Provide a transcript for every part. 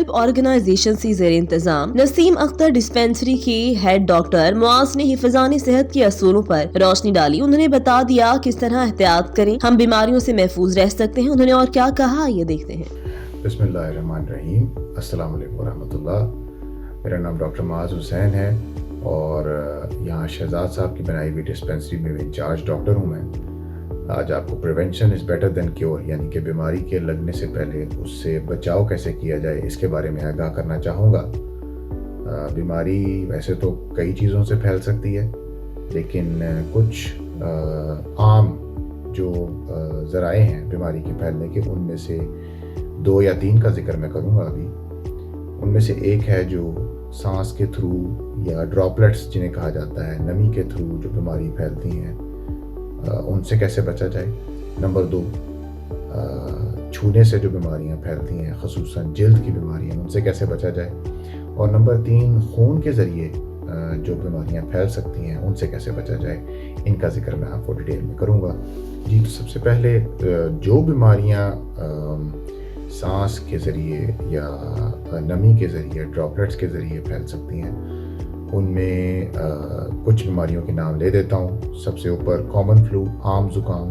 Help organisation से ज़ेर इंतजाम नसीम अख्तर डिस्पेंसरी के हेड डॉक्टर मुआज ने हिफाज़ानी सेहत के असूलों पर रोशनी डाली। उन्होंने बता दिया किस तरह एहतियात करें, हम बीमारियों से महफूज रह सकते हैं। उन्होंने और क्या कहा, ये देखते हैं। बिस्मिल्लाहिर्रहमानिर्रहीम, अस्सलाम वालेकुम रहमतुल्लाह। मेरा नाम डॉक्टर मुआज हुसैन है और यहाँ शहजाद साहब की बनाई हुई डिस्पेंसरी में इंचार्ज डॉक्टर हूँ मैं। आज आपको prevention is better than cure यानी कि बीमारी के लगने से पहले उससे बचाव कैसे किया जाए इसके बारे में आगाह करना चाहूँगा। बीमारी वैसे तो कई चीज़ों से फैल सकती है, लेकिन कुछ आम जो ज़राए हैं बीमारी के फैलने के, उनमें से 2 या 3 का जिक्र मैं करूँगा अभी। उनमें से एक है जो सांस के थ्रू या ड्रॉपलेट्स जिन्हें कहा जाता है, नमी के थ्रू जो बीमारी फैलती हैं, उनसे कैसे बचा जाए। नंबर 2, छूने से जो बीमारियां फैलती हैं, ख़ुसूसन जल्द की बीमारियां, उनसे कैसे बचा जाए। और नंबर 3, खून के ज़रिए जो बीमारियां फैल सकती हैं उनसे कैसे बचा जाए। इनका जिक्र मैं आपको डिटेल में करूँगा। जी, तो सबसे पहले जो बीमारियां सांस के ज़रिए या नमी के ज़रिए, ड्रॉपलेट्स के ज़रिए फैल सकती हैं, उनमें कुछ बीमारियों के नाम ले देता हूँ। सबसे ऊपर कॉमन फ्लू, आम ज़ुकाम,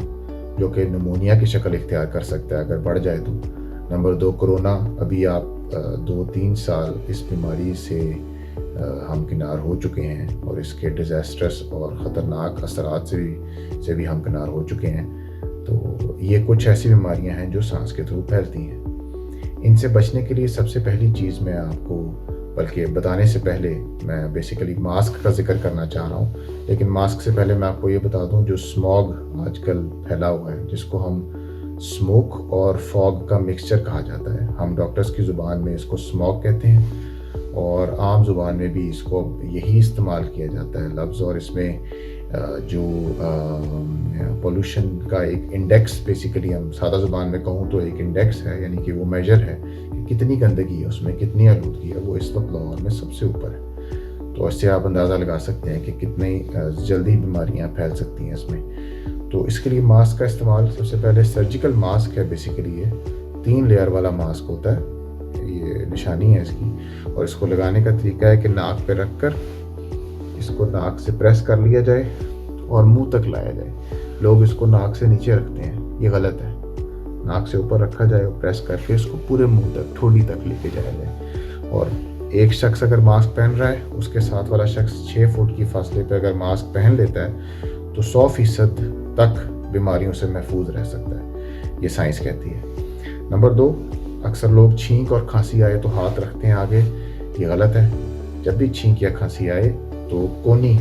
जो कि निमोनिया की शक्ल इख्तियार कर सकता है अगर बढ़ जाए तो। Number 2, corona. अभी आप 2-3 साल इस बीमारी से हमकिनार हो चुके हैं और इसके डिज़ास्ट्रस और ख़तरनाक असरात से भी हमकिनार हो चुके हैं। तो ये कुछ ऐसी बीमारियां हैं जो सांस के थ्रू फैलती हैं। इनसे बचने के लिए सबसे पहली चीज़ मैं आपको, बल्कि बताने से पहले मैं बेसिकली मास्क का जिक्र करना चाह रहा हूँ। लेकिन मास्क से पहले मैं आपको ये बता दूँ, जो स्मॉग आजकल फैला हुआ है, जिसको हम स्मोक और फॉग का मिक्सचर कहा जाता है, हम डॉक्टर्स की ज़ुबान में इसको स्मॉग कहते हैं और आम ज़ुबान में भी इसको यही इस्तेमाल किया जाता है लफ्ज़। और इसमें जो पोल्यूशन का एक इंडेक्स, बेसिकली हम सादा ज़ुबान में कहूँ तो एक इंडेक्स है, यानी कि वो मेजर है कि कितनी गंदगी है उसमें, कितनी आलूदगी है, वो इस वक्त लाहौर में सबसे ऊपर है। तो इससे आप अंदाज़ा लगा सकते हैं कि कितनी जल्दी बीमारियाँ फैल सकती हैं इसमें। तो इसके लिए मास्क का इस्तेमाल, सबसे पहले सर्जिकल मास्क है, बेसिकली ये 3 लेयर वाला मास्क होता है, ये निशानी है इसकी। और इसको लगाने का तरीका है कि नाक पे रख कर इसको नाक से प्रेस कर लिया जाए और मुंह तक लाया जाए। लोग इसको नाक से नीचे रखते हैं, ये गलत है। नाक से ऊपर रखा जाए और प्रेस करके इसको पूरे मुंह तक, ठोड़ी तक लेके जाया जाए। और एक शख्स अगर मास्क पहन रहा है, उसके साथ वाला शख्स 6 फुट की फासले पे अगर मास्क पहन लेता है तो 100% तक बीमारियों से महफूज रह सकता है, ये साइंस कहती है। नंबर 2, अक्सर लोग छींक और खांसी आए तो हाथ रखते हैं आगे, ये गलत है। जब भी छींक या खांसी आए तो कोनी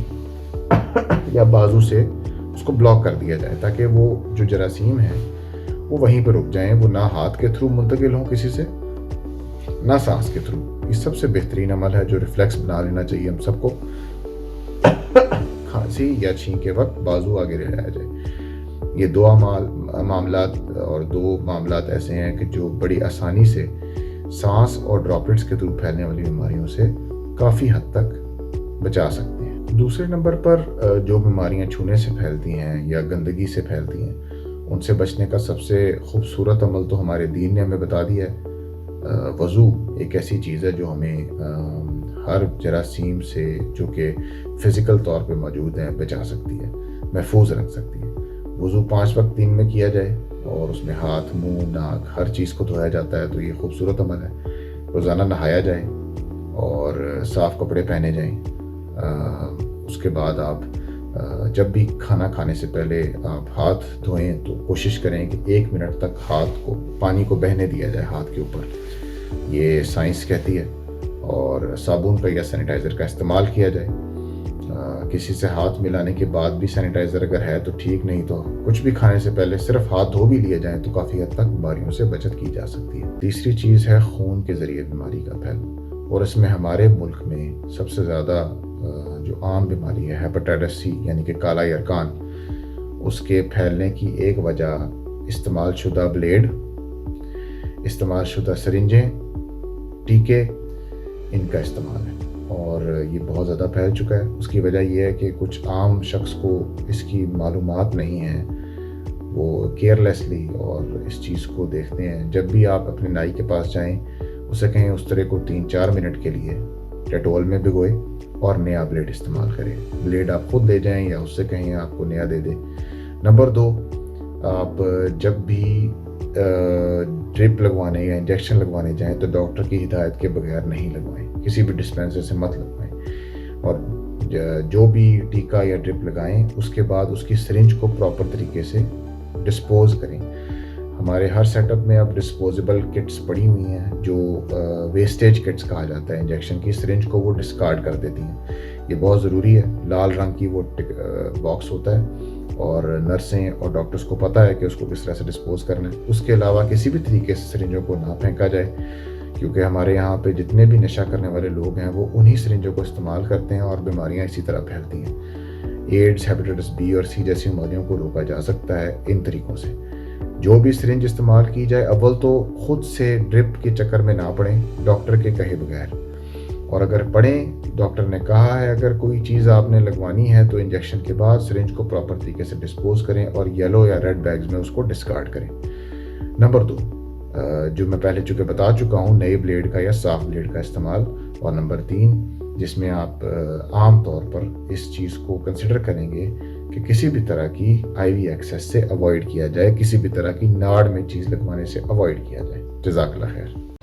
या बाजू से उसको ब्लॉक कर दिया जाए, ताकि वो जो जरासीम है वो वहीं पर रुक जाएं, वो ना हाथ के थ्रू मुंतकिल हों किसी से, ना सांस के थ्रू। ये सबसे बेहतरीन अमल है जो रिफ्लेक्स बना लेना चाहिए हम सबको। खांसी या छींक के वक्त बाजू आगे ले जाया जाए। ये 2 मामलात और 2 मामलात ऐसे हैं कि जो बड़ी आसानी से सांस और ड्रॉपलेट्स के थ्रू फैलने वाली बीमारियों से काफ़ी हद तक बचा सकते हैं। दूसरे नंबर पर जो बीमारियां छूने से फैलती हैं या गंदगी से फैलती हैं, उनसे बचने का सबसे खूबसूरत अमल तो हमारे दीन ने हमें बता दिया है। वज़ू एक ऐसी चीज़ है जो हमें हर जरासीम से, जो कि फ़िज़िकल तौर पे मौजूद हैं, बचा सकती है, महफूज रख सकती है। वज़ू 5 वक्त दिन में किया जाए और उसमें हाथ, मुंह, नाक, हर चीज़ को धोया जाता है, तो ये खूबसूरत अमल है। रोज़ाना नहाया जाए और साफ़ कपड़े पहने जाएं। उसके बाद आप जब भी खाना खाने से पहले आप हाथ धोएं तो कोशिश करें कि 1 मिनट तक पानी को बहने दिया जाए हाथ के ऊपर, ये साइंस कहती है। और साबुन का या सैनिटाइज़र का इस्तेमाल किया जाए। किसी से हाथ मिलाने के बाद भी सैनिटाइज़र अगर है तो ठीक, नहीं तो कुछ भी खाने से पहले सिर्फ हाथ धो भी लिए जाएं तो काफ़ी हद तक बीमारियों से बचत की जा सकती है। तीसरी चीज़ है खून के ज़रिए बीमारी का फैलना, और इसमें हमारे मुल्क में सबसे ज़्यादा जो आम बीमारी है हेपेटाइटिस सी यानी कि काला यरकान, उसके फैलने की एक वजह इस्तेमाल शुदा ब्लेड, इस्तेमाल शुदा सरिंजें, टीके, इनका इस्तेमाल है और ये बहुत ज़्यादा फैल चुका है। उसकी वजह यह है कि कुछ आम शख्स को इसकी मालूमात नहीं है, वो केयरलेसली और इस चीज़ को देखते हैं। जब भी आप अपने नाई के पास जाएं, उसे कहें उस तरह को 3-4 मिनट के लिए डेटॉल में भिगोए और नया ब्लेड इस्तेमाल करें। ब्लेड आप खुद ले जाएं या उससे कहें आपको नया दे दे। नंबर 2, आप जब भी ड्रिप लगवाने या इंजेक्शन लगवाने जाएं तो डॉक्टर की हिदायत के बगैर नहीं लगवाएं, किसी भी डिस्पेंसर से मत लगवाएं। और जो भी टीका या ड्रिप लगाएं उसके बाद उसकी सिरिंज को प्रॉपर तरीके से डिस्पोज करें। हमारे हर सेटअप में अब डिस्पोजेबल किट्स पड़ी हुई हैं जो वेस्टेज किट्स कहा जाता है इंजेक्शन की, सिरिंज को वो डिस्कार्ड कर देती हैं। ये बहुत ज़रूरी है। लाल रंग की वो बॉक्स होता है और नर्सें और डॉक्टर्स को पता है कि उसको किस तरह से डिस्पोज करना है। उसके अलावा किसी भी तरीके से सिरिंजों को ना फेंका जाए, क्योंकि हमारे यहाँ पे जितने भी नशा करने वाले लोग हैं वो उन्हीं सिरिंजों को इस्तेमाल करते हैं और बीमारियाँ इसी तरह फैलती हैं। एड्स, हेपेटाइटिस बी और सी जैसी बीमारियों को रोका जा सकता है इन तरीक़ों से। जो भी सिरिंज इस्तेमाल की जाए, अव्वल तो खुद से ड्रिप के चक्कर में ना पड़ें डॉक्टर के कहे बगैर, और अगर पड़ें, डॉक्टर ने कहा है अगर कोई चीज़ आपने लगवानी है तो इंजेक्शन के बाद सिरिंज को प्रॉपर तरीके से डिस्पोज करें और येलो या रेड बैग्स में उसको डिस्कार्ड करें। नंबर 2, जो मैं पहले चूँकि बता चुका हूँ, नए ब्लेड का या साफ ब्लेड का इस्तेमाल। और नंबर 3, जिसमें आप आम तौर पर इस चीज़ को कंसिडर करेंगे कि किसी भी तरह की आईवी एक्सेस से अवॉइड किया जाए, किसी भी तरह की नाड़ में चीज़ लगवाने से अवॉइड किया जाए। जज़ाकल्लाह खैर।